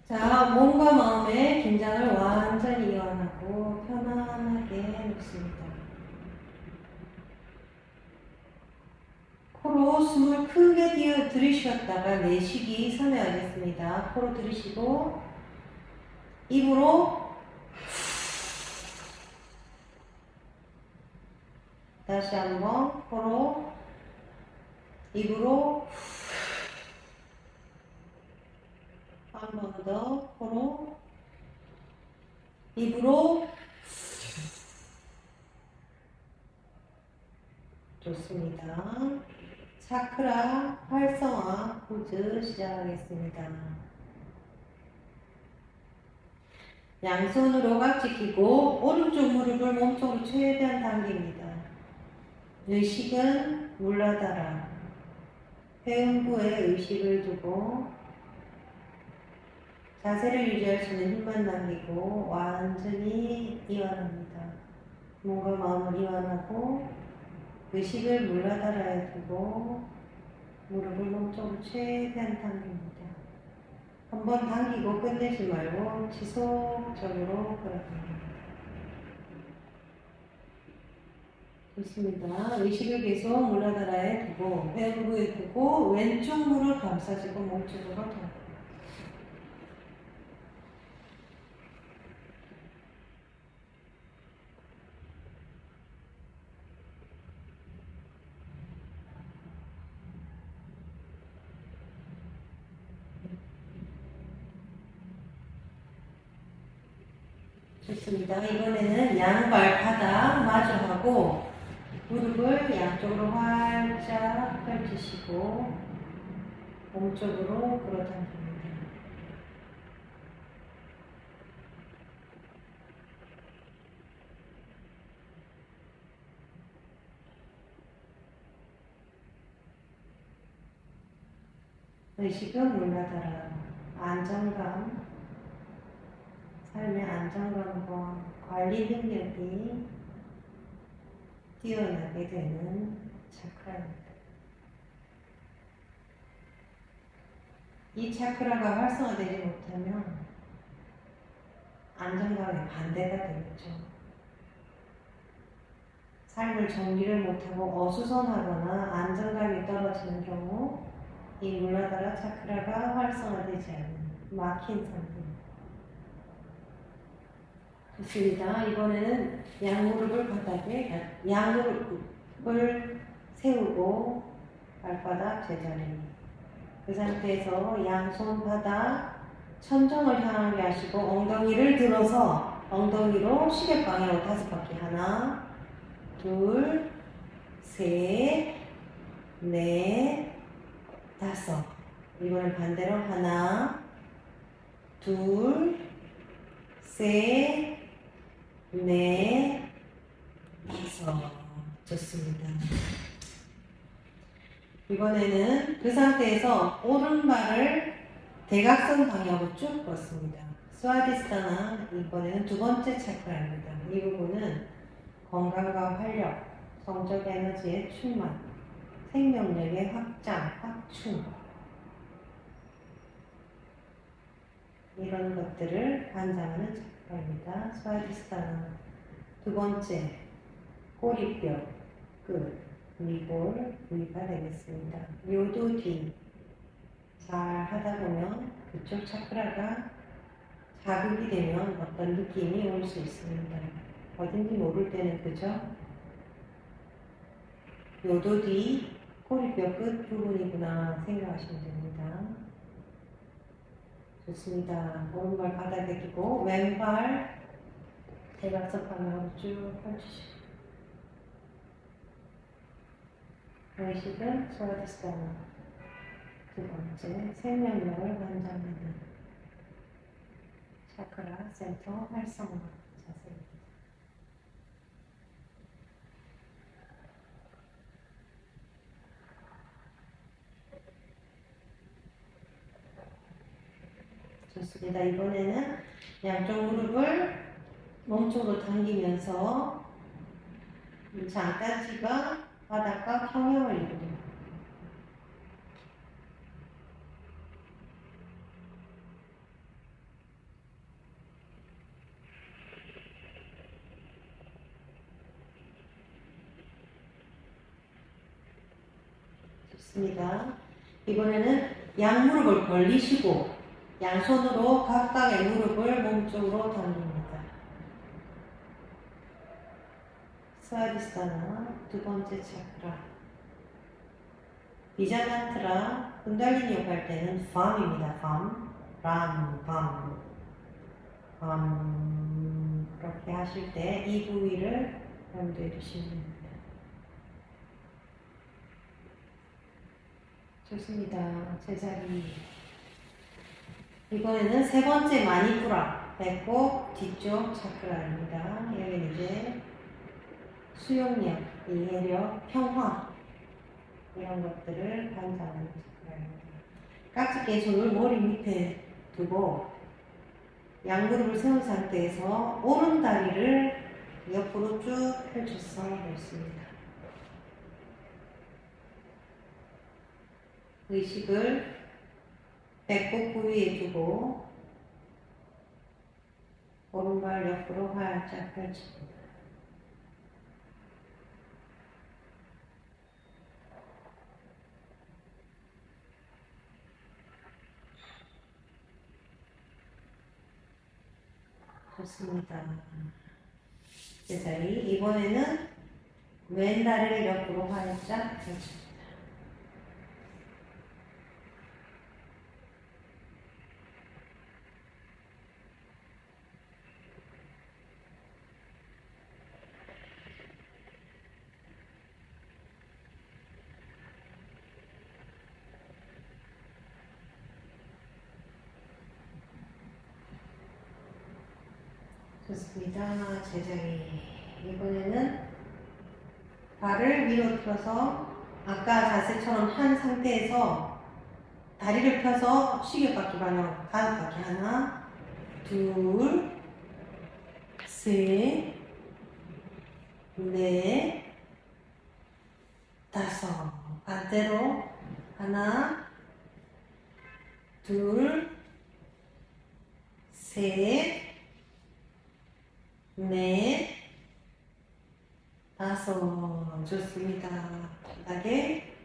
자, 몸과 마음의 긴장을 완전히 이완하고 편안하게 놓습니다. 코로 숨을 크게 들이쉬었다가 내쉬기 선회하겠습니다. 코로 들이쉬고 입으로 다시 한번 코로 입으로 한 번 더 코로 입으로 좋습니다. 차크라 활성화 포즈 시작하겠습니다. 양손으로 각지 끼고 오른쪽 무릎을 몸쪽으로 최대한 당깁니다. 의식은 물러달아. 회음부에 의식을 두고 자세를 유지할 수 있는 힘만 남기고 완전히 이완합니다. 몸과 마음을 이완하고 의식을 물러달아야 두고 무릎을 몸쪽으로 최대한 당깁니다. 한번 당기고 끝내지 말고 지속적으로 끌어당깁니다. 좋습니다. 의식을 계속 물러달아야 두고 배부에 두고 왼쪽 무릎 감싸주고 몸쪽으로 당깁니다. 좋습니다. 이번에는 양발 바닥 마주하고 무릎을 양쪽으로 활짝 펼치시고 몸쪽으로 끌어당깁니다. 의식은 물러달아. 안정감, 삶의 안정감과 관리 능력이 뛰어나게 되는 차크라입니다. 이 차크라가 활성화되지 못하면 안정감의 반대가 되겠죠. 삶을 정리를 못하고 어수선하거나 안정감이 떨어지는 경우 이 물러달아 차크라가 활성화되지 않는 막힌 상태입니다. 좋습니다. 이번에는 양무릎을 바닥에 양무릎을 세우고 발바닥 제자리. 그 상태에서 양손 바닥 천정을 향하게 하시고 엉덩이를 들어서 엉덩이로 시계 방향으로 5바퀴 하나, 둘, 셋, 넷, 5. 이번엔 반대로 하나, 둘, 셋, 넷, 5. 좋습니다. 이번에는 그 상태에서 오른발을 대각선 방향으로 쭉 뻗습니다. 스와디스타나 이번에는 두 번째 차크라입니다. 이 부분은 건강과 활력, 성적 에너지의 충만, 생명력의 확장, 확충 이런 것들을 관장하는 차크라입니다. 스와디스타나 두 번째 꼬리뼈 끝 위골 위가 되겠습니다. 요도 뒤 잘 하다 보면 그쪽 차크라가 자극이 되면 어떤 느낌이 올 수 있습니다. 어딘지 모를 때는 그죠? 요도 뒤 꼬리뼈 끝 부분이구나 생각하시면 됩니다. 좋습니다. 오른발 바닥에 두고 왼발 대각선 방향으로 쭉 펼치시고 의식은 스와디스타나 두 번째 생명력을 관장하는 차크라 센터 활성화 자세입니다. 좋습니다. 이번에는 양쪽 무릎을 몸쪽으로 당기면서 장단지가 바닥과 평형을 이룹니다. 좋습니다. 이번에는 양무릎을 벌리시고 양손으로 각각의 무릎을 몸쪽으로 당깁니다. 스와디스타나 두 번째 차크라. 비자만트라 군달리니 요가 할 때는 밤입니다. 밤, 람, 밤, 밤 그렇게 하실 때 이 부위를 염두에 두시면 됩니다. 좋습니다. 제자리. 이번에는 세 번째 마니푸라, 배꼽 뒤쪽 차크라입니다. 여기는 이제 수용력, 이해력, 평화 이런 것들을 관장하는 차크라입니다. 깍지끼 손을 머리 밑에 두고 양무릎을 세운 상태에서 오른 다리를 옆으로 쭉 펼쳐서 놓습니다. 의식을 배꼽 부위에 두고 오른발 옆으로 활짝 펼칩니다. 좋습니다. 제자리. 이번에는 왼 다리를 옆으로 활짝 펼칩니다. 좋습니다. 제자리. 이번에는 발을 위로 펴서 아까 자세처럼 한 상태에서 다리를 펴서 시계바퀴 방향 다섯 바퀴 하나, 둘, 셋, 넷, 다섯. 반대로 하나, 둘, 셋, 넷, 다섯. 좋습니다. 바닥에,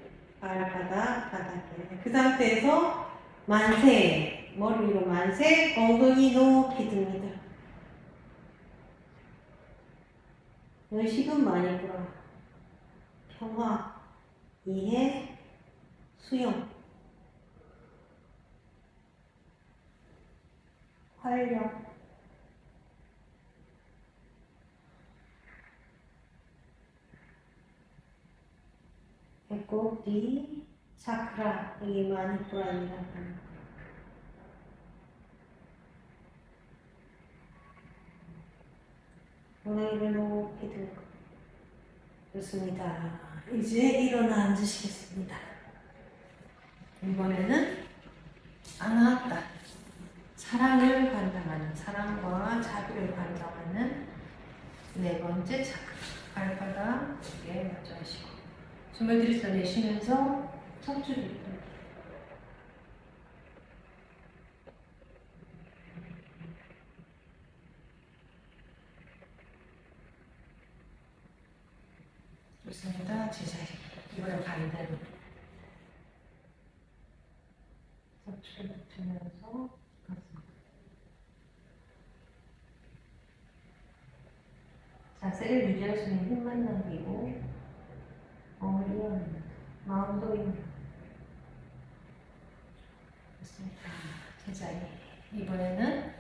발바닥, 바닥에. 그 상태에서 만세, 머리 위로 만세, 엉덩이 높이 듭니다. 의식은 마니푸라, 평화, 이해, 수용, 활력, 배꼽 뒤 차크라, 여기 마니푸라입니다. 엉덩이를 높이 들고. 좋습니다. 이제 일어나 앉으시겠습니다. 이번에는 아나하타, 사랑을 관장하는, 사랑과 자비를 관장하는 네 번째 차크라. 발바닥에 맞춰 하시고 숨을 들이쉬면서 척추를 이끌고. 좋습니다. 제자리. 이번엔 반대로 척추를 맞추면서 가슴. 자세를 유지할 수 있는 힘만 남기고 이완입니다. 마음도 이완. 좋습니다. 제자리. 이번에는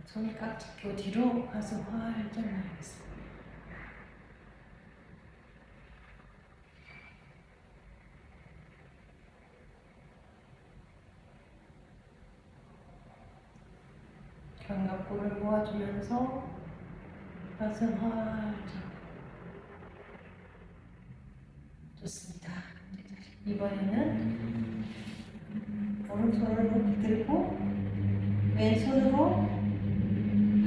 손이 깍지끼고 뒤로 가슴 활짝 나가겠습니다. 견갑골을 모아주면서 가슴 활짝. 좋습니다. 이번에는 오른손을 높이 들고 왼손으로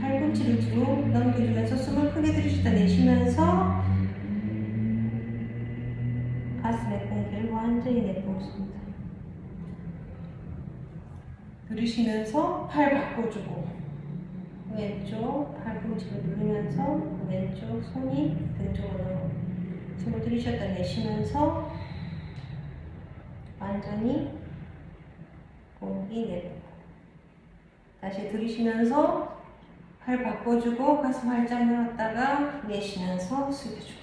팔꿈치를 뒤로 넘겨주면서 숨을 크게 들이쉬다 내쉬면서 가슴의 공기를 완전히 내뿜습니다. 들이쉬면서 팔 바꿔주고 왼쪽 팔꿈치를 누르면서 왼쪽 손이 등 쪽으로 숨을 들이쉬었다 내쉬면서 완전히 공기 내뱉고 다시 들이쉬면서 팔 바꿔주고 가슴 활짝 열었다가 내쉬면서 숙여주고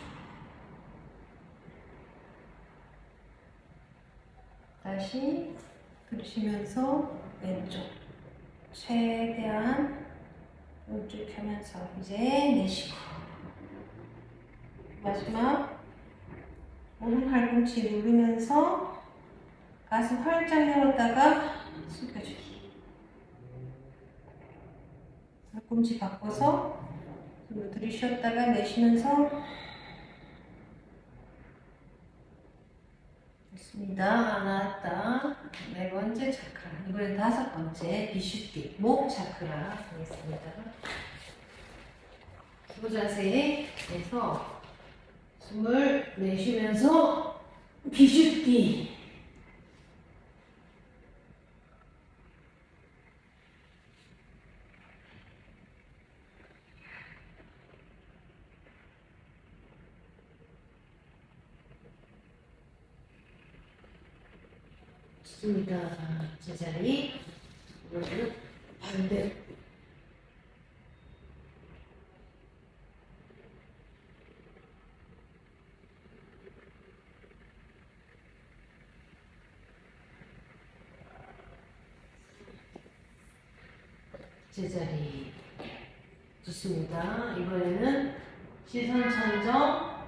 다시 들이쉬면서 왼쪽 최대한 쭉 펴면서 이제 내쉬고 마지막 오른 팔꿈치 누르면서 가슴 활짝 열었다가 숙여주기 팔꿈치 바꿔서 숨을 들이쉬었다가 내쉬면서 좋습니다. 나왔다. 네 번째 차크라 이번엔 다섯 번째 비슈티 목 차크라 하겠습니다. 기보 자세에서 숨을 내쉬면서 비슈티 좋습니다. 제자리 이번에는 반대로 제자리 좋습니다. 이번에는 시선 천정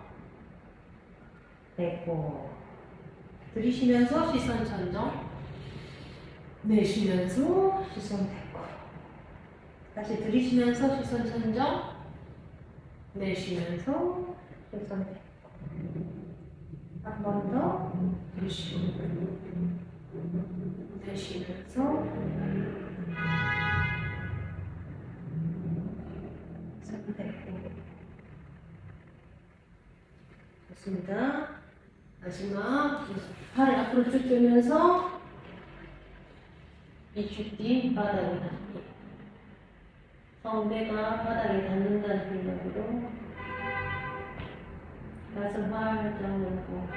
내고 들이쉬면서 시선 천정 내쉬면서 시선 내고 다시 들이쉬면서 시선 천정 내쉬면서 시선 내고 한 번 더 들이쉬고 내쉬면서 좋습니다. 마지막 팔을 앞으로 쭉 빼면서 비추기 바닥에 닿기 성대가 바닥에 닿는다는 생각으로 가슴 활짝 열고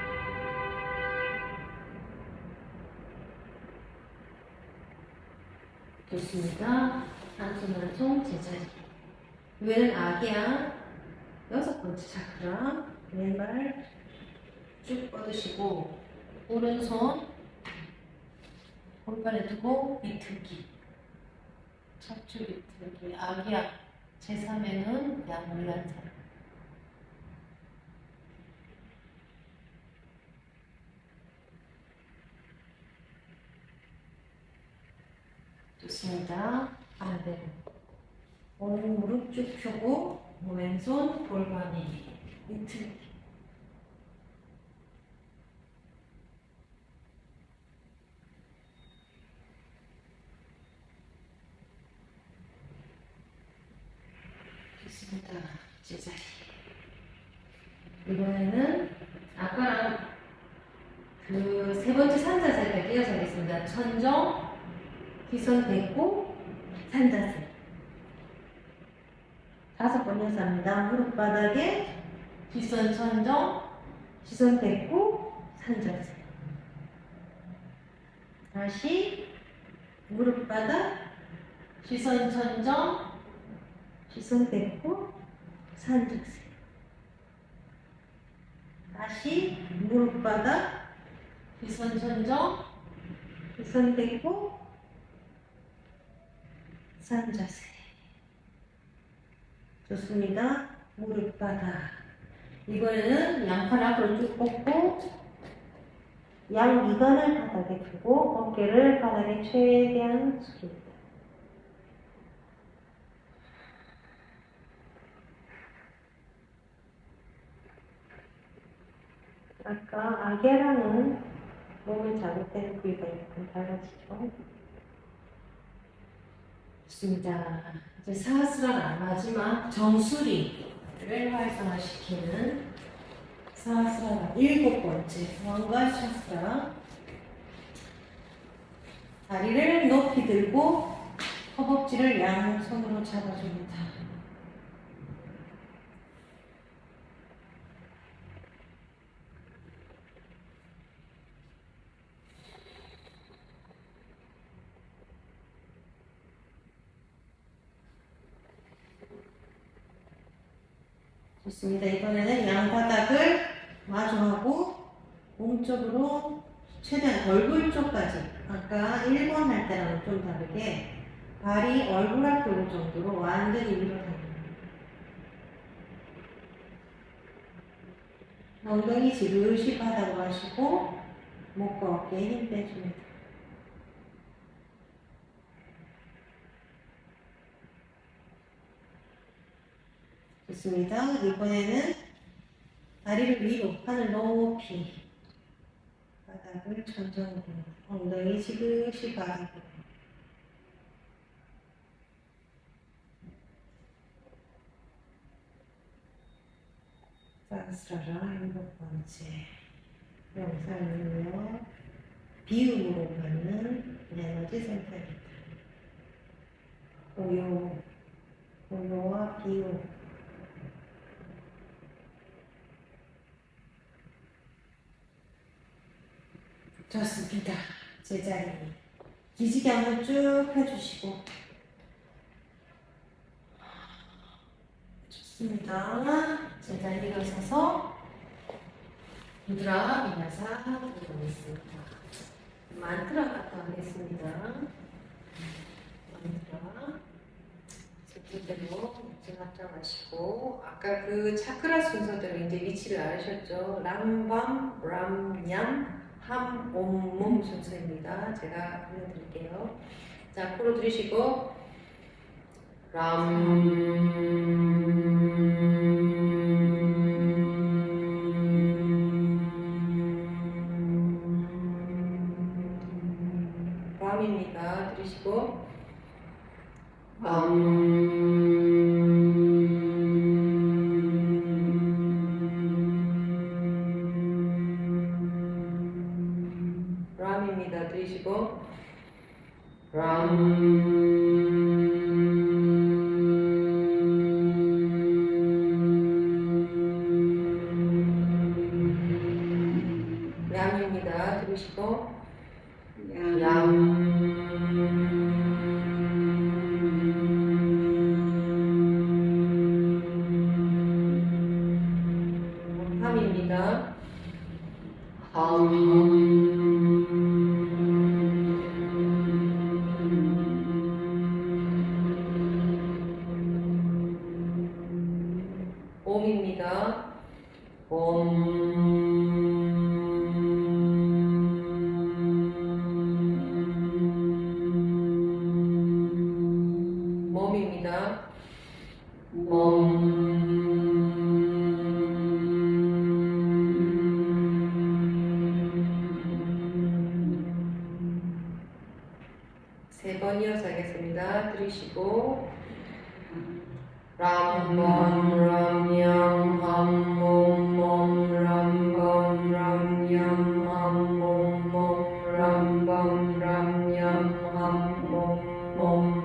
좋습니다. 한손 한손 제자리 왼 아기야 여섯 번째 차크라 왼발 쭉 뻗으시고 오른손 골반에 두고 비틀기 척추 비틀기 아기야 제3에는 양물란상 좋습니다. 반대로 오른 무릎 쭉 펴고 왼손 골반에 비틀기 좋습니다. 제자리 이번에는 아까랑 그 세 번째 산자세를 이어서 하겠습니다. 천정 기선 뱉고 산자세 다섯 번 이어서 합니다. 무릎 바닥에 기선 천정 시선 뱉고 산자세 다시 무릎 바닥 시선 천정 시선 뱉고 산자세 다시 무릎 바닥 시선 천정 시선 뱉고 산자세 좋습니다. 무릎 바닥 이번에는 양팔 앞으로 쭉 뻗고 양 이관을 바닥에 두고 어깨를 바닥에 최대한 숙입니다. 아까 아기랑은 몸을 잡을 때 부위가 약간 달라지죠. 좋습니다. 이제 사하스라나 마지막 정수리를 활성화시키는 사하스라나 일곱 번째 왕관 차크라 다리를 높이 들고 허벅지를 양손으로 잡아줍니다. 좋습니다. 이번에는 양바닥을 마주하고 몸쪽으로 최대한 얼굴 쪽까지 아까 1번 할 때랑은 좀 다르게 발이 얼굴 앞에 올 정도로 완전히 위로 당깁니다. 엉덩이 지그시 바닥으로 하시고 목과 어깨에 힘 빼줍니다. 좋습니다. 이번에는 다리를 위로 하늘 높이 바닥을 천정으로 엉덩이 지그시 바닥으로 쌍스라라 7번째 영상은요 비음으로 가는 에너지 센터입니다. 고요와 비음 좋습니다. 제자리 기지개 한번 쭉 펴주시고 좋습니다. 제자리 일어서서 무드라 비나사 들어가겠습니다. 만트라부터 하겠습니다. 만트라 제대로 목줄 합장하시고 아까 그 차크라 순서대로 이제 위치를 알으셨죠? 람밤, 람냠, 함, 옴, 몸 순서입니다. 제가 알려드릴게요. 자, 코로 들이쉬고 람입니다. 들이쉬고 람입니다. 들이쉬고 얌입니다. 들으시고 함입니다. 옴입니다. 몸입니다. 세 번 이어서 하겠습니다. 들이쉬고 람범 람양 함몸몸 람범 람양 함몸몸 람범 람양 함몸몸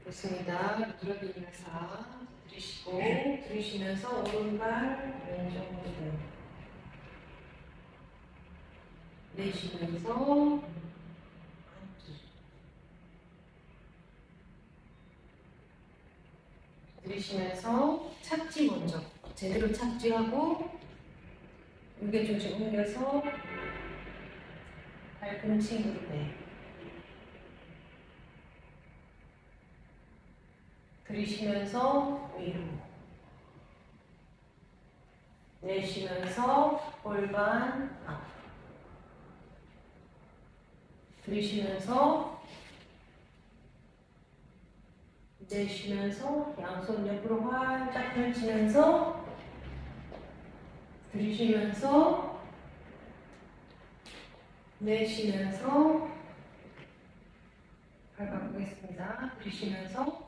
좋습니다. 무드라비나사 들이쉬고 들이쉬면서 오른발 왼쪽 무릎 내쉬면서 앉기 들이쉬면서 착지 먼저 제대로 착지하고 무게중심 옮겨서 발꿈치 무릎에 들이쉬면서 위로 내쉬면서 골반 앞 들이쉬면서 내쉬면서 양손 옆으로 활짝 펼치면서 들이쉬면서 내쉬면서 발 바꾸겠습니다. 들이쉬면서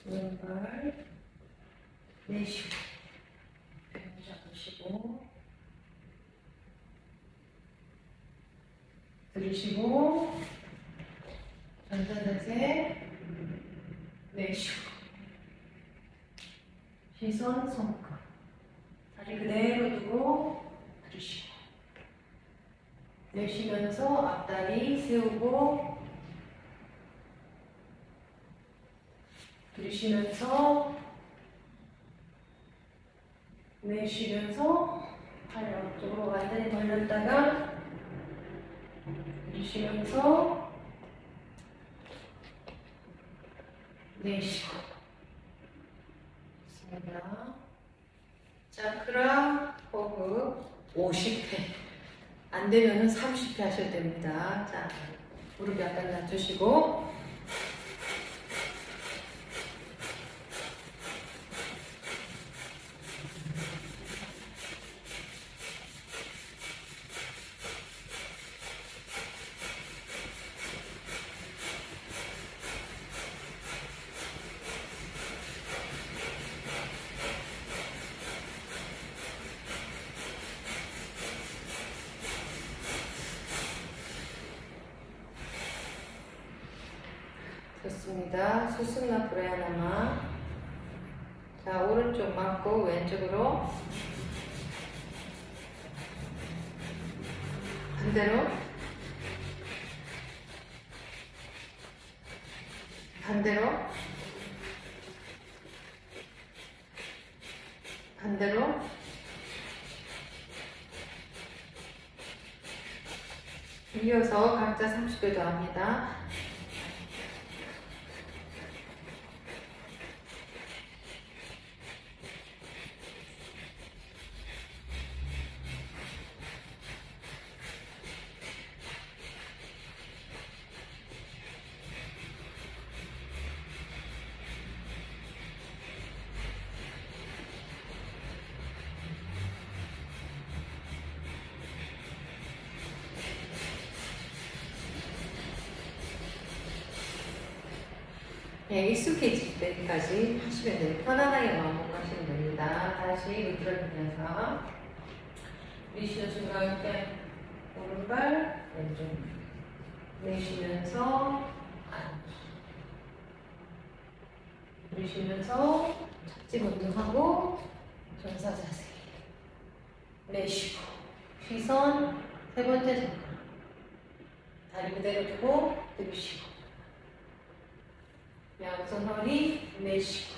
왼발 내쉬고 배 잡으시고 들이쉬고 전자자세 내쉬고 시선 손끝 다리 그대로 두고 들이쉬고 내쉬면서 앞다리 세우고 들이쉬면서 내쉬면서 팔 옆쪽으로 완전히 벌렸다가 들이쉬면서 내쉬고. 좋습니다. 자크라 호흡 50회. 안 되면은 30회 하셔도 됩니다. 자, 무릎 약간 낮추시고. 좋습니다. 수승나 브레아나마. 자, 오른쪽 맞고 왼쪽으로 반대로 반대로 반대로 이어서 각자 30개 더 합니다. 네, 익숙해질 때까지 하시면 돼요. 편안하게 마음 가시면 됩니다. 다시 무드러지면서 내쉬는 순간 때 오른발 왼쪽 내쉬면서 앉기. 내쉬면서 착지 먼저 하고 전사 자세. 내쉬고 시선 세 번째 잠깐 다리 그대로 두고 들이쉬고 양손 허리 내쉬고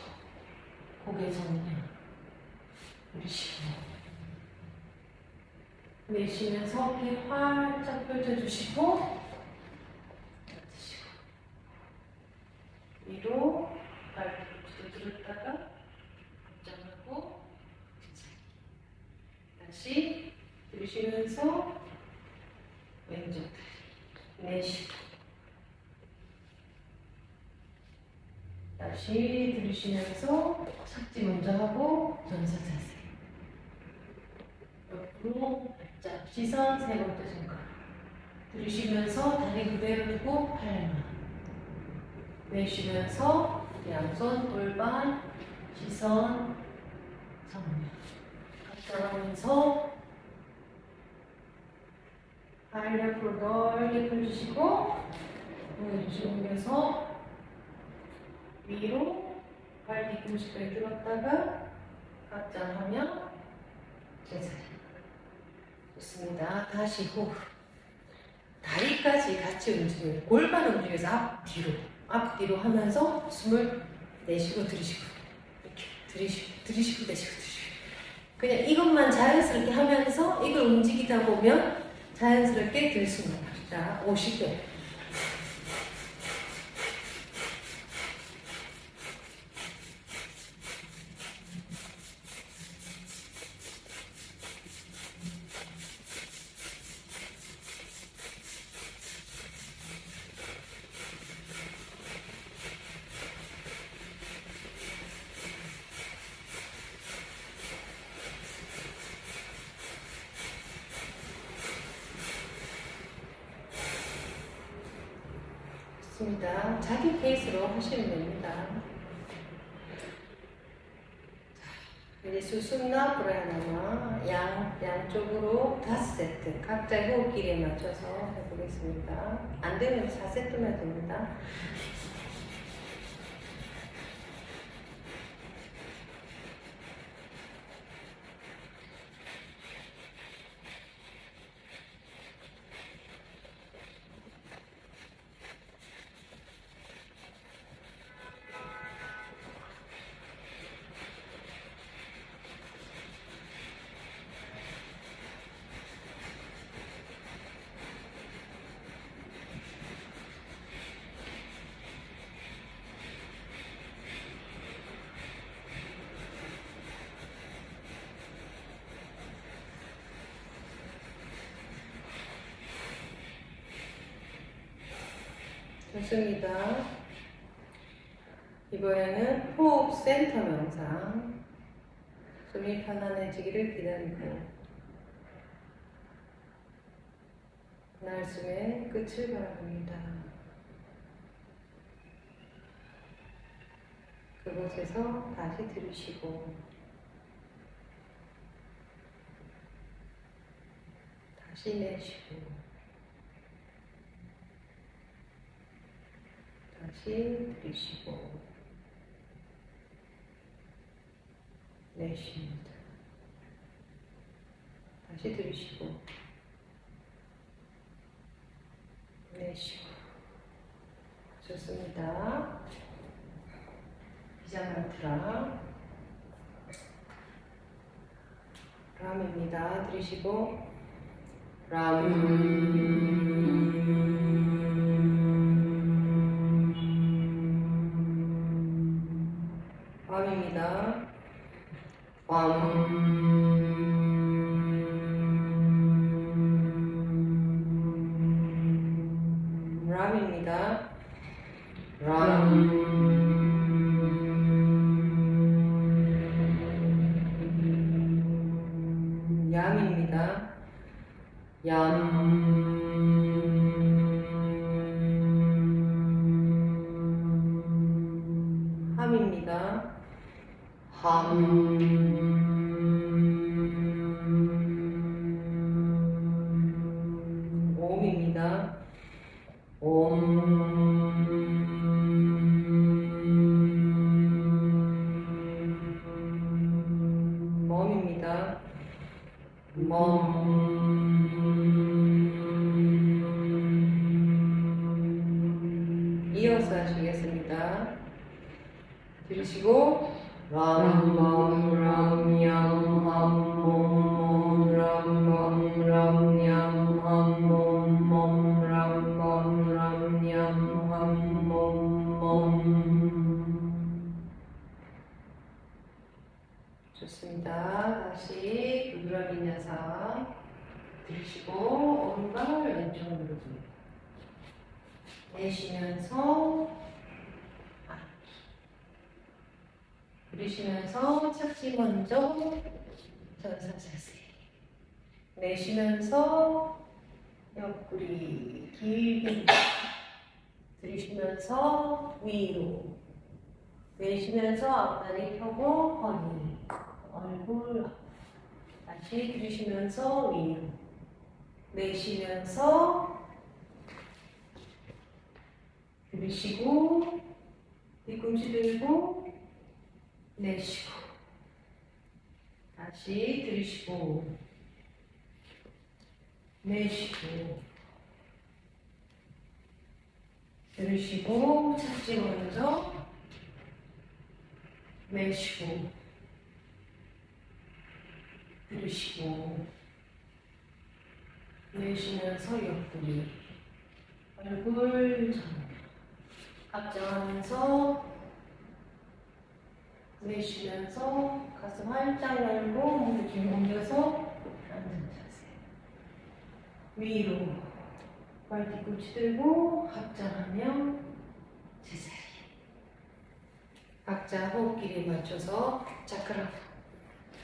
고개 정면 내쉬고 내쉬면서 어깨 활짝 펼쳐주시고 드시고 위로 발뒤로 들었다가 걱정하고 다시 들이쉬면서 왼쪽 다리 내쉬고 다시 들이쉬면서 착지 먼저 하고 전사 자세. 옆으로 발짝 시선 세 번째 손가락. 들이쉬면서 다리 그대로 두고 팔만. 내쉬면서 양손 골반 시선 정면. 각자하면서 발 옆으로 넓게 펴주시고 오른쪽 옮겨서 위로 발 뒤꿈치까지 들었다가 각장하며 제자리. 좋습니다. 다시 호흡. 다리까지 같이 움직여요. 골반 움직여서 앞뒤로 하면서 숨을 내쉬고 들이쉬고 이렇게 들이쉬고 내쉬고 그냥 이것만 자연스럽게 하면서 이걸 움직이다 보면 자연스럽게 들 수 있는 거죠. 자, 50회. 자기 페이스로 하시면 됩니다. 이제 수승나 브라야나마 양쪽으로 5세트 각자의 호흡길에 맞춰서 해보겠습니다. 안 되면 4세트면 됩니다. 좋습니다. 이번에는 호흡 센터 명상. 숨이 편안해지기를 기다리고 날숨의 끝을 바라봅니다. 그곳에서 다시 들으시고 다시 내쉬고 다시 들이쉬고 내쉽니다. 다시 들이쉬고 내쉬고. 좋습니다. 비자만트라 람입니다. 들이쉬고 람입니다. 람입니다. 얌입니다. 함입니다. 옴입니다. 멈입니다. 이어서 하시겠습니다. 들으시고 좋습니다. 다시 부드러운 녀석 들으시고 오른발 왼쪽 무릎 내쉬면서 들이쉬면서 착지 먼저 전사 자세. 내쉬면서 옆구리 길게. 들이쉬면서 위로. 내쉬면서 앞다리 펴고 허리, 얼굴 앞. 다시 들이쉬면서 위로. 내쉬면서 들이쉬고 뒤꿈치 들고 내쉬고 다시 들이쉬고 내쉬고 들이쉬고 착지 먼저 내쉬고 들이쉬고 내쉬면서 옆구리 얼굴 전 앞장하면서 내쉬면서 가슴 활짝 열고 몸을 긴 옮겨서 앉은 자세. 위로 발 뒤꿈치 들고 합장하며 제자리. 각자 호흡기에 맞춰서 차크라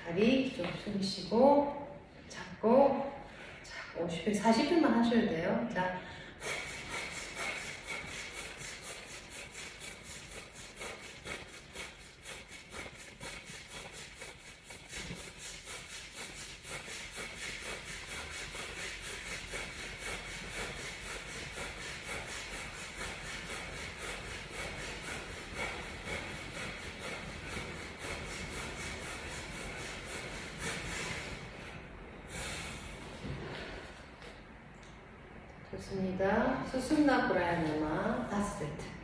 다리 좀 숨쉬고 잡고 자 50회 40회만 하셔야 돼요. 자. 좋습니다. 수순나 브라야나마 5세트.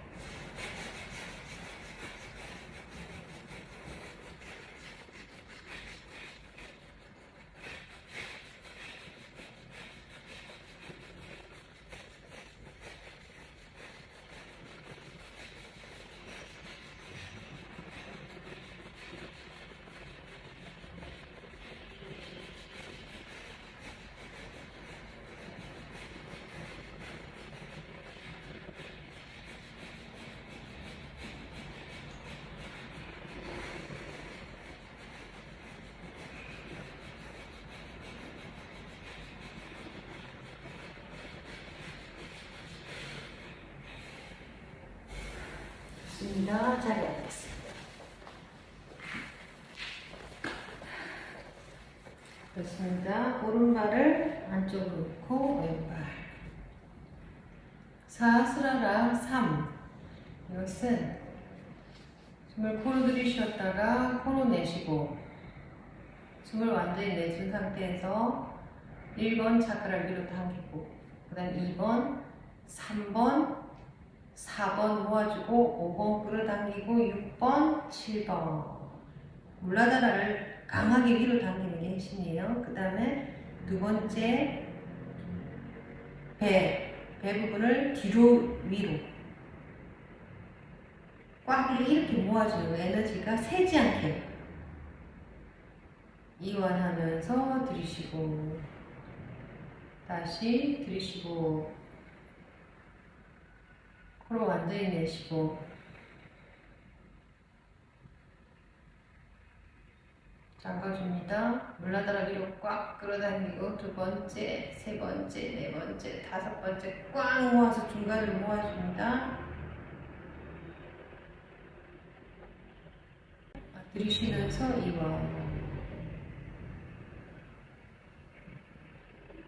좋습니다. 자리에 앉겠습니다. 좋습니다. 오른발을 안쪽으로 놓고 왼발. 사스라라 3. 이것은 숨을 코로 들이쉬었다가 코로 내쉬고 숨을 완전히 내준 상태에서 1번 차크라를 위로 당기고 그 다음 2번, 3번, 4번 모아주고 5번 끌어당기고 6번, 7번 물라다라를 강하게 위로 당기는 게 핵심이에요. 그 다음에 두 번째 배 부분을 뒤로 위로 꽉 이렇게 모아주는 거 에너지가 새지 않게 이완하면서 들이쉬고 다시 들이쉬고 코로 완전히 내쉬고 잠가줍니다. 물라다라 위로 꽉 끌어당기고 두 번째, 세 번째, 네 번째, 다섯 번째 꽉 모아서 중간을 모아줍니다. 들이쉬면서 이완.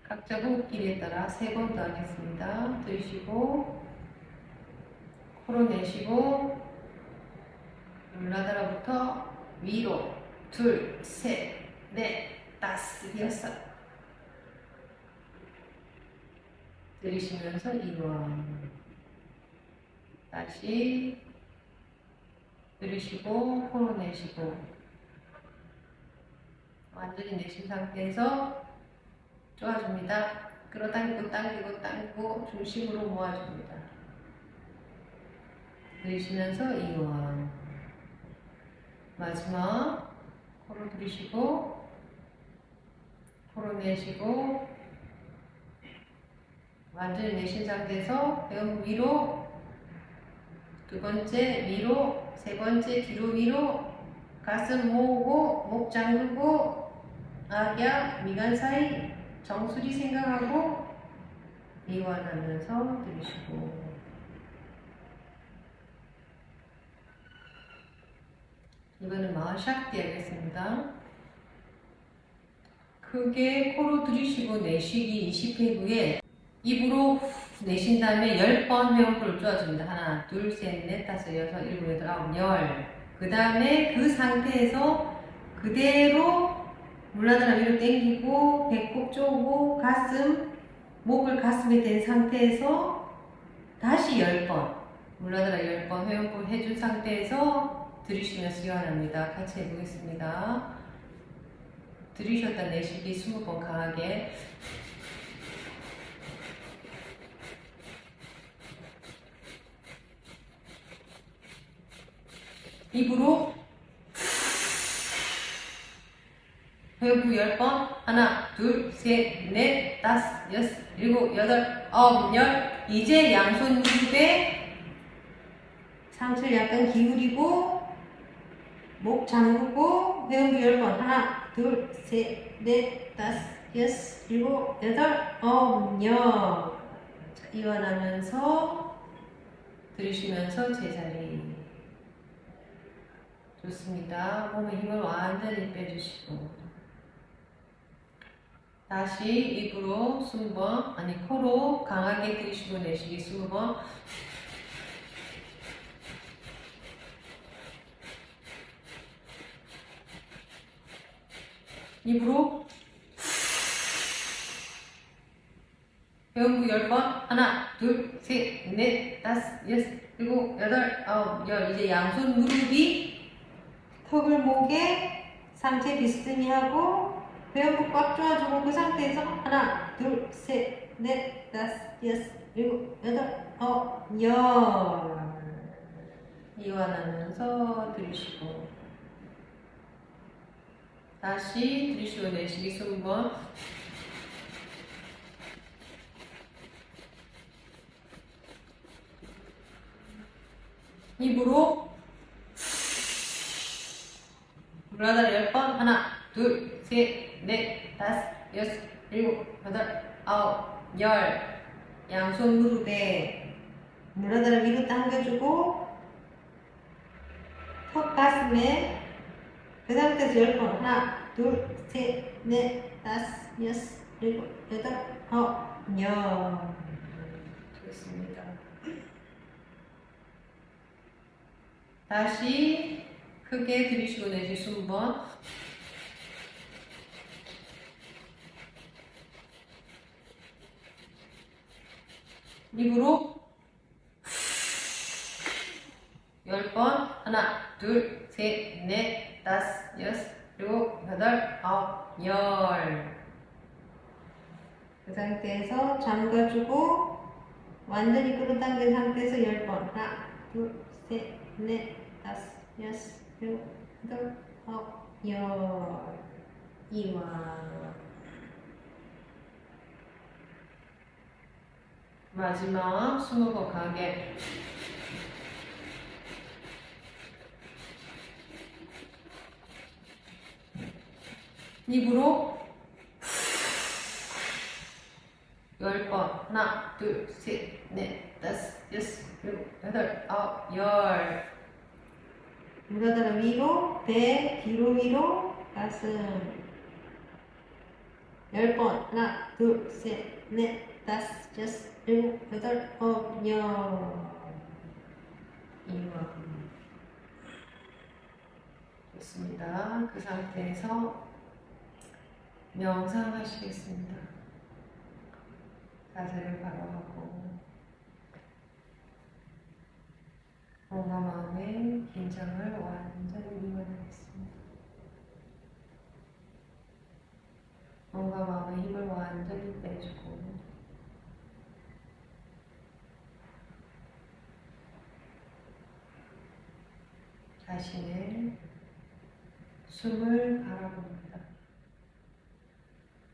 각자 호흡길에 따라 세 번 더 하겠습니다. 들이쉬고 코로 내쉬고 물라다라부터 위로 둘, 셋, 넷, 다섯, 여섯 들이쉬면서 이완. 다시 들이쉬고 코로 내쉬고 완전히 내쉰 상태에서 쪼아줍니다. 끌어당기고 당기고 당기고 중심으로 모아줍니다. 들이쉬면서 이완. 마지막 코로 들이쉬고 코로 내쉬고 완전히 내쉰 상태에서 배움 위로 두 번째 위로 세 번째 뒤로 위로 가슴 모으고 목 잠그고 악약 미간 사이 정수리 생각하고 이완하면서 들이쉬고 이번엔 마하샥티 하겠습니다. 크게 코로 들이쉬고 내쉬기 20회 후에 입으로 내쉰 다음에 10번 회음표를 쪼아줍니다. 하나, 둘, 셋, 넷, 다섯, 여섯, 일곱, 여덟, 아홉, 열. 그 다음에 그 상태에서 그대로 물라다라 위로 당기고 배꼽 쪼고 가슴, 목을 가슴에 댄 상태에서 다시 10번 물라다라 10번 회음표 해준 상태에서 들이쉬면서 이완합니다. 같이 해보겠습니다. 들이쉬었다 내쉬기 20번 강하게. 입으로 회음표 10번 하나, 둘, 셋, 넷, 다섯, 여섯, 일곱, 여덟, 아홉, 열. 이제 양손 무릎에 상체를 약간 기울이고 목 잠그고 회음표 10번 하나, 둘, 셋, 넷, 다섯, 여섯, 일곱, 여덟, 아홉, 열. 자, 이완하면서 들이쉬면서 제자리. 좋습니다. 몸에 힘을 완전히 빼주시고 다시 입으로 20번 아니 코로 강하게 들이쉬고 내쉬기 20번. 입으로 배음부 10번 하나, 둘, 셋, 넷, 다섯, 여섯, 일곱, 여덟, 아홉, 열. 이제 양손 무릎이 턱을 목에 상체 비스듬히 하고 배음부 꽉 조아주고 그 상태에서 하나, 둘, 셋, 넷, 다섯, 여섯, 일곱, 여덟, 아홉, 열. 이완하면서 들이쉬고 다시 들이쉬고 내쉬기 20번. 입으로 물라다라 10번 하나, 둘, 셋, 넷, 다섯, 여섯, 일곱, 여덟, 아홉, 열. 양손 무릎에 물라다라 위로 당겨주고 가슴에 그 상태에서 10번 하나 둘셋넷 다섯 여섯 일곱 여덟 아홉 열 좋습니다. 다시 크게 들이쉬고 내쉬 20번. 입으로 10번 하나 둘 셋 넷 다섯 여섯 일곱 여덟 아홉 열. 그 상태에서 잠가주고 완전히 끌어당긴 상태에서 10번 하나 둘셋넷 다섯 여섯 일곱 여덟 아홉 열 이완. 마지막 20번 가게. 입으로 10번 하나 둘 셋 넷 다섯 여섯 일곱 여덟 아홉 열. 물어다가 위로 배 뒤로 위로 가슴 10번 하나 둘셋넷 다섯 여섯 일곱 여덟 아홉 열 이완. 좋습니다. 그 상태에서 명상하시겠습니다. 자세를 바로 하고 몸과 마음의 긴장을 완전히 이완하겠습니다. 몸과 마음의 힘을 완전히 빼주고 자신의 숨을 바라봅니다.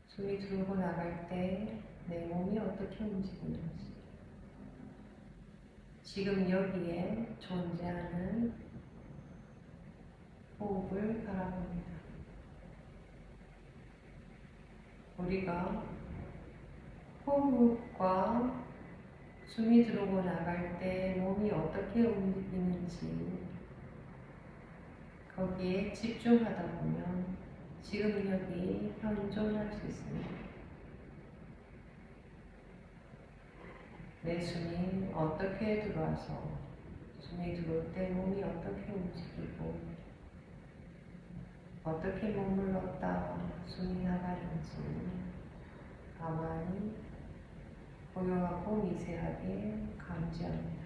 숨이 들고 나갈 때 내 몸이 어떻게 움직이는지, 지금 여기에 존재하는 호흡을 바라봅니다. 우리가 호흡과 숨이 들어오고 나갈 때 몸이 어떻게 움직이는지 거기에 집중하다 보면 지금 여기 현존할 수 있습니다. 내 숨이 어떻게 들어와서 숨이 들어올 때 몸이 어떻게 움직이고 어떻게 머물렀다 숨이 나가는지 가만히 고요하고 미세하게 감지합니다.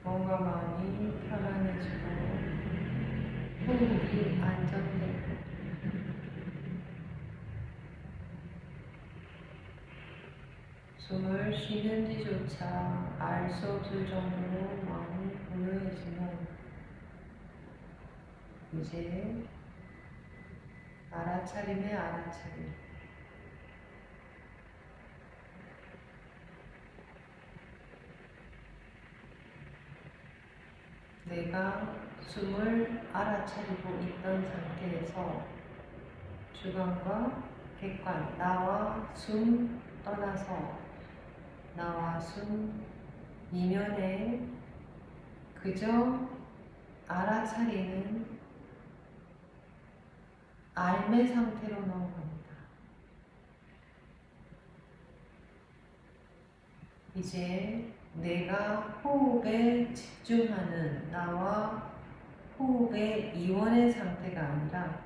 몸과 마음이 편안해지고 호흡이 안정되고 숨을 쉬는지조차 알 수 없을 정도로 마음이 고요해지면 이제 알아차림에 알아차림, 내가 숨을 알아차리고 있던 상태에서 주관과 객관, 나와 숨 떠나서 나와 숨 이면에 그저 알아차리는 알매 상태로 넘어갑니다. 이제 내가 호흡에 집중하는 나와 호흡의 이원의 상태가 아니라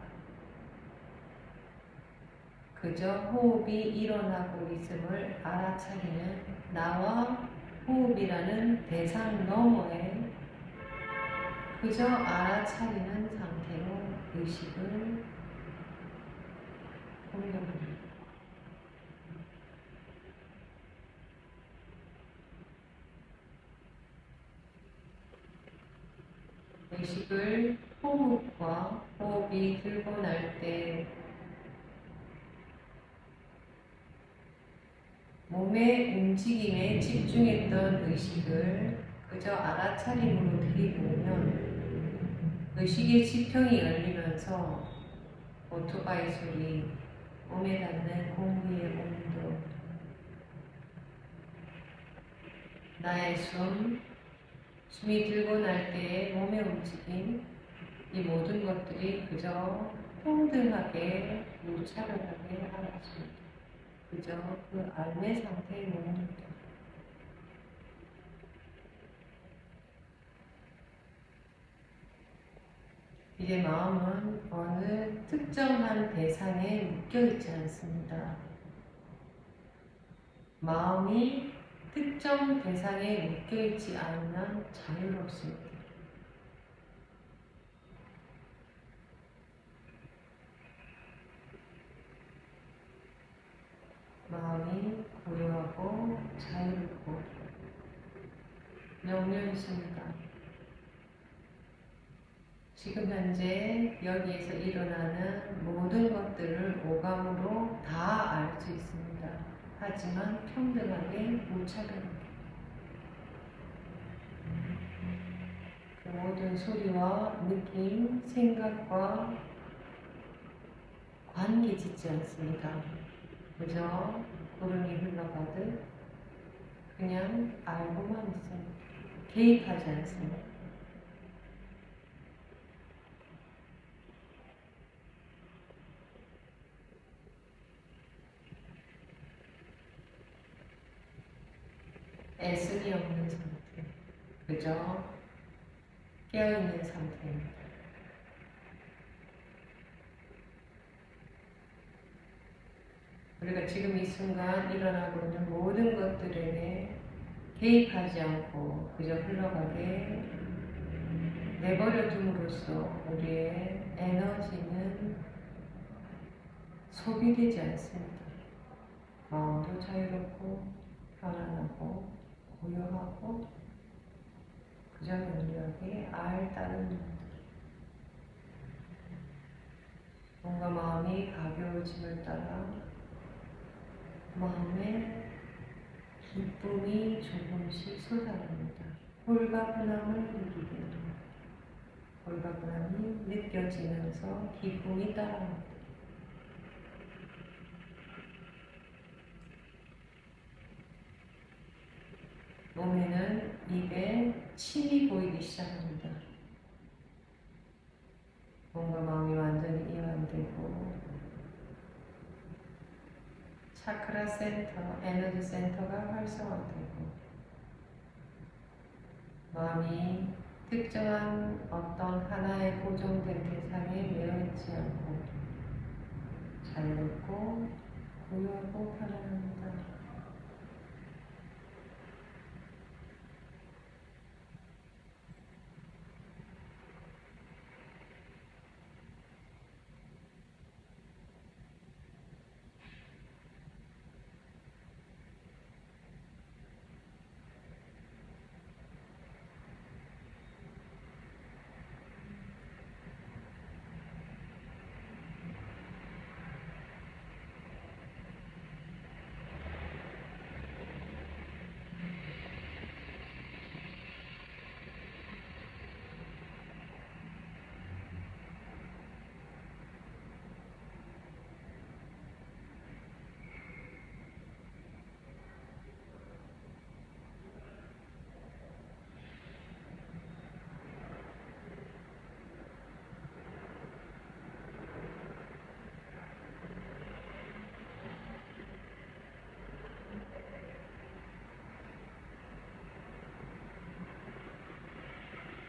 그저 호흡이 일어나고 있음을 알아차리는 나와 호흡이라는 대상 너머에 그저 알아차리는 상태로 의식을 옮겨봅니다. 의식을 호흡과 호흡이 들고 날 때 몸의 움직임에 집중했던 의식을 그저 알아차림으로 데리고 오면 의식의 지평이 열리면서 오토바이 소리, 몸에 닿는 공기의 온도, 나의 숨이 들고 날 때의 몸의 움직임, 이 모든 것들이 그저 평등하게, 무차별하게 알아집니다. 그저 그 알매 상태에 머뭅니다. 이제 마음은 어느 특정한 대상에 묶여있지 않습니다. 마음이 특정 대상에 묶여있지 않으면 자유롭습니다. 마음이 고요하고 자유롭고 명료했습니다. 지금 현재 여기에서 일어나는 모든 것들을 오감으로 다 알 수 있습니다. 하지만 평등하게 무차별하게 그 모든 소리와 느낌, 생각과 관계 짓지 않습니다. 그저 구름이 흘러가듯 그냥 알고만 있습니다. 개입하지 않습니다. 애씀이 없는 상태, 그저 깨어있는 상태입니다. 우리가 지금 이 순간 일어나고 있는 모든 것들에 개입하지 않고 그저 흘러가게 내버려 둠으로써 우리의 에너지는 소비되지 않습니다. 마음도 자유롭고 편안하고 고요하고 그저 명료하게 따르는 뭔가 마음이 가벼워짐을 따라 마음에 기쁨이 조금씩 솟아납니다. 홀가분함을 느끼게 됩니다. 홀가분함이 느껴지면서 기쁨이 따라옵니다. 몸에는 입에 침이 보이기 시작합니다. 뭔가 마음이 완전히 이완되고 차크라 센터, 에너지 센터가 활성화되고 마음이 특정한 어떤 하나의 고정된 대상에 매여있지 않고 자유롭고 고요하고 편안합니다.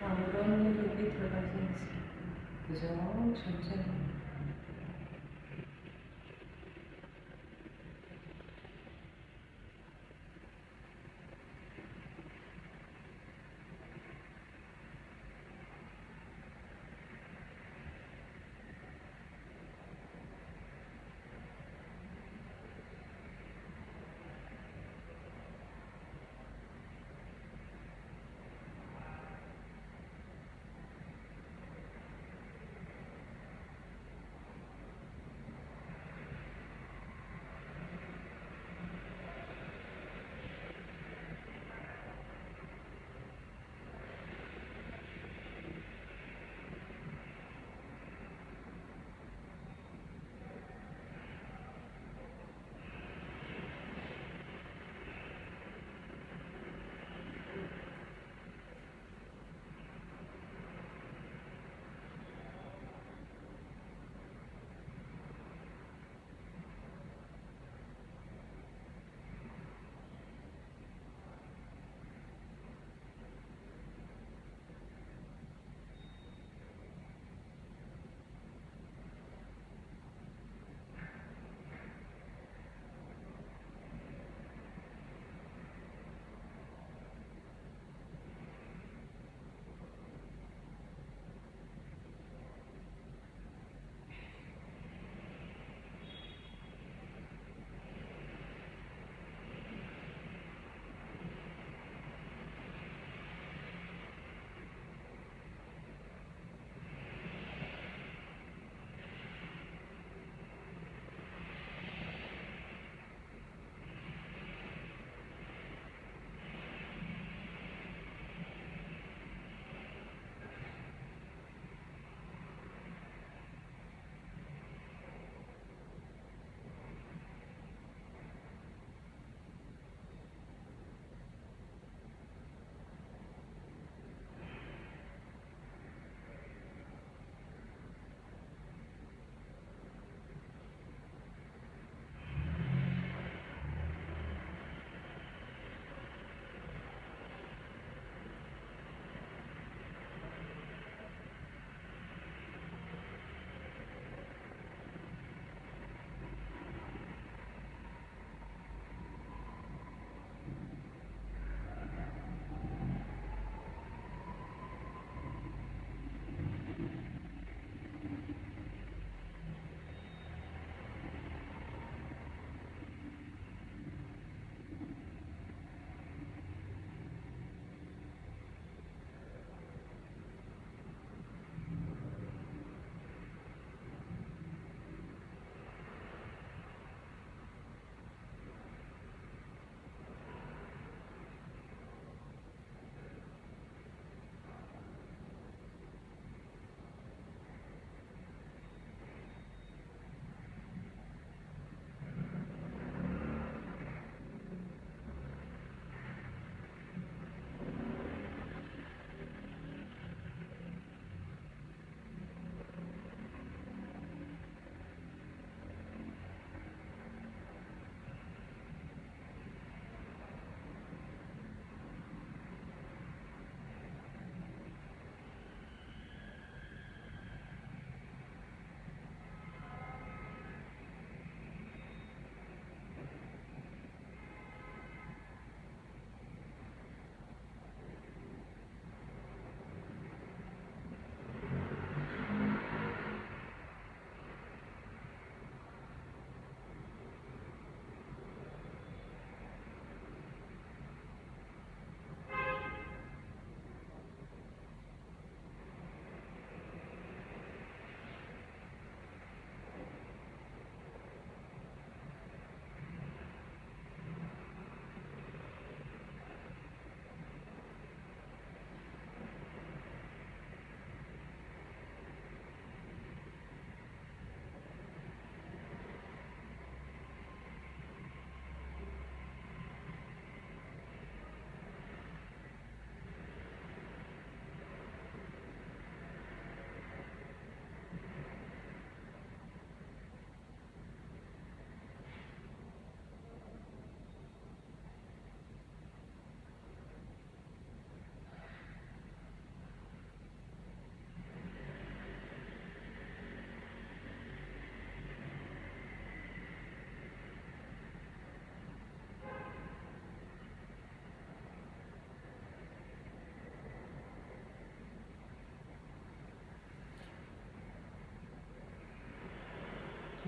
아무런 노력이 들어가지 않습니다. 그저 존재합니다.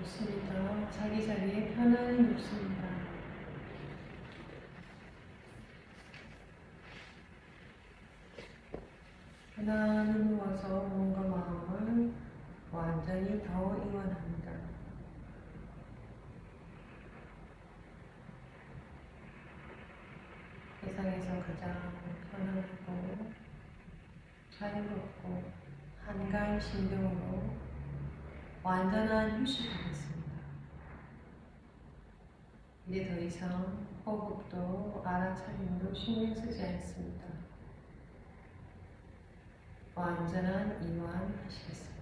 좋습니다. 자기 자리에 편안히 눕습니다. 편안히 누워서 몸과 마음을 완전히 더 이완합니다. 세상에서 가장 편안하고 자유롭고 한가한 심경으로 완전한 휴식하겠습니다. 이제 더 이상 호흡도 알아차림도 신경 쓰지 않습니다. 완전한 이완하시겠습니다.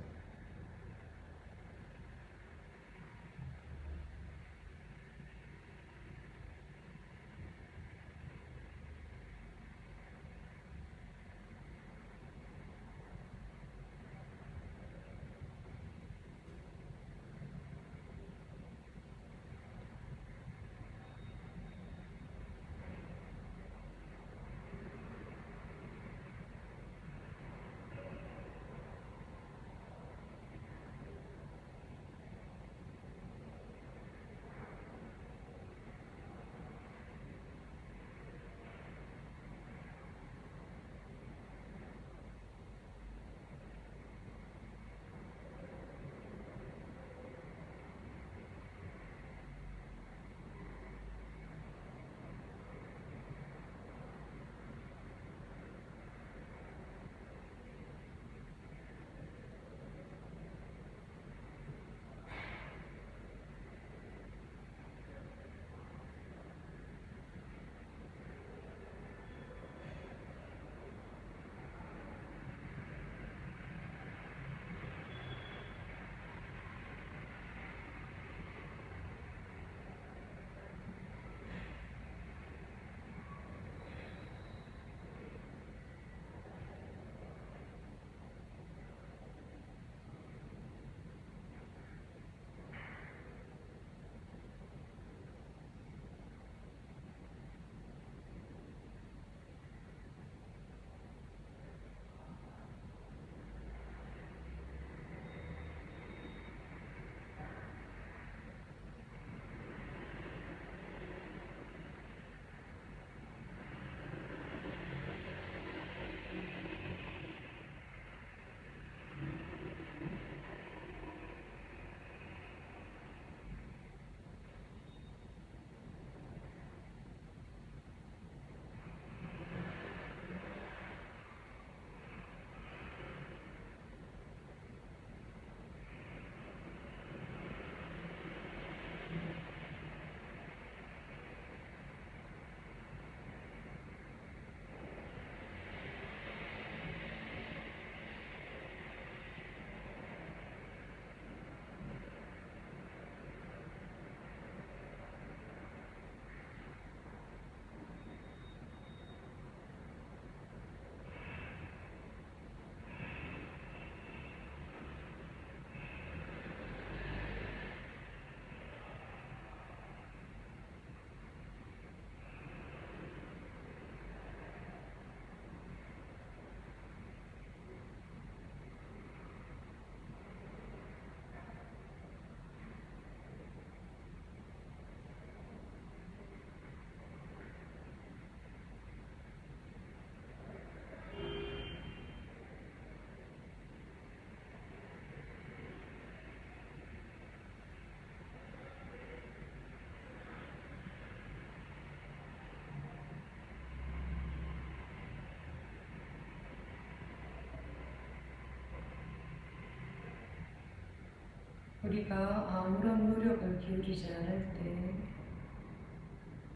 우리가 아무런 노력을 기울이지 않을 때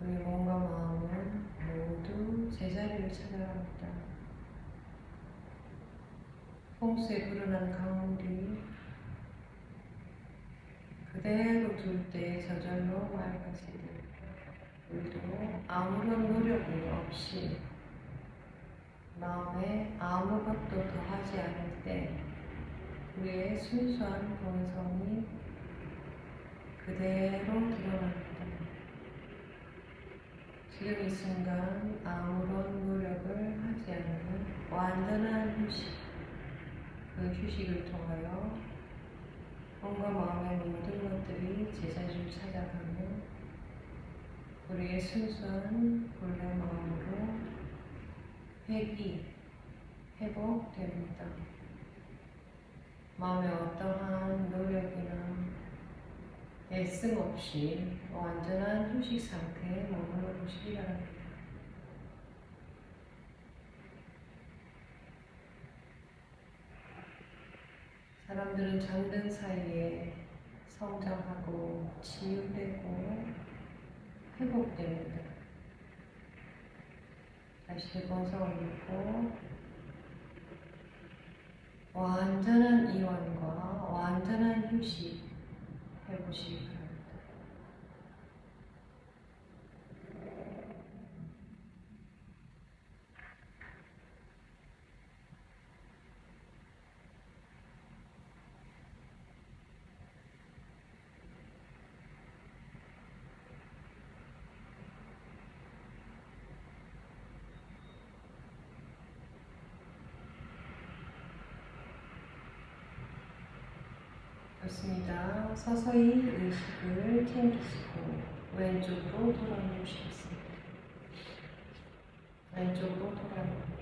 우리 몸과 마음은 모두 제자리를 찾아갑니다. 홍수에 불어난 강물이 그대로 둘 때 저절로 맑아지듯 우리도 아무런 노력이 없이 마음에 아무것도 더하지 않을 때 우리의 순수한 본성이 그대로 드러납니다. 지금 이 순간 아무런 노력을 하지 않는 완전한 휴식, 그 휴식을 통하여 몸과 마음의 모든 것들이 제자리를 찾아가며 우리의 순수한 본래 마음으로 회복됩니다. 마음의 어떠한 노력이나 애씀 없이 완전한 휴식 상태에 머물러 보시기 바랍니다. 사람들은 잠든 사이에 성장하고 치유되고 회복됩니다. 다시 건성을 잃고 완전한 이완과 완전한 휴식 해보시기 바랍니다. 좋습니다. 서서히 의식을 챙기시고 왼쪽으로 돌아오시겠습니다. 왼쪽으로 돌아오고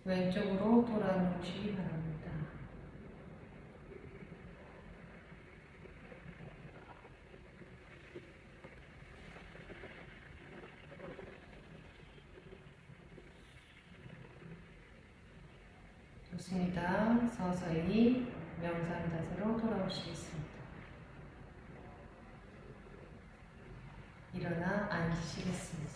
왼쪽으로 돌아오시기 바랍니다. 좋습니다. 서서히 명상 자세로 돌아오시겠습니다. 일어나 앉으시겠습니다.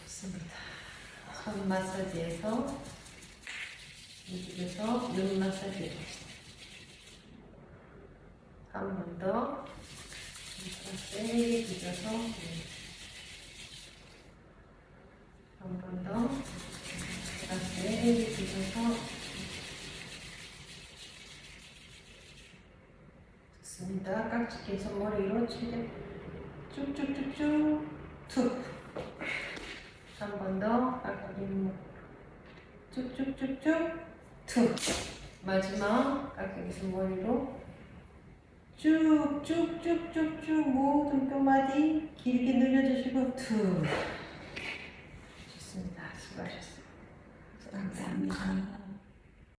좋습니다. 손 마사지에서 이쪽에서 눈 마사지 한 번 더 세게 비벼서 한 번 더 세게 비벼서 좋습니다. 깍지끼서 머리로 최대 쭉쭉쭉쭉 툭 한 번 더 깍지끼 쭉쭉쭉쭉 툭 마지막 깍지끼서 머리로 쭉쭉쭉쭉쭉 모든 뼈마디 길게 늘려주시고 툭 좋습니다. 수고하셨습니다. 감사합니다.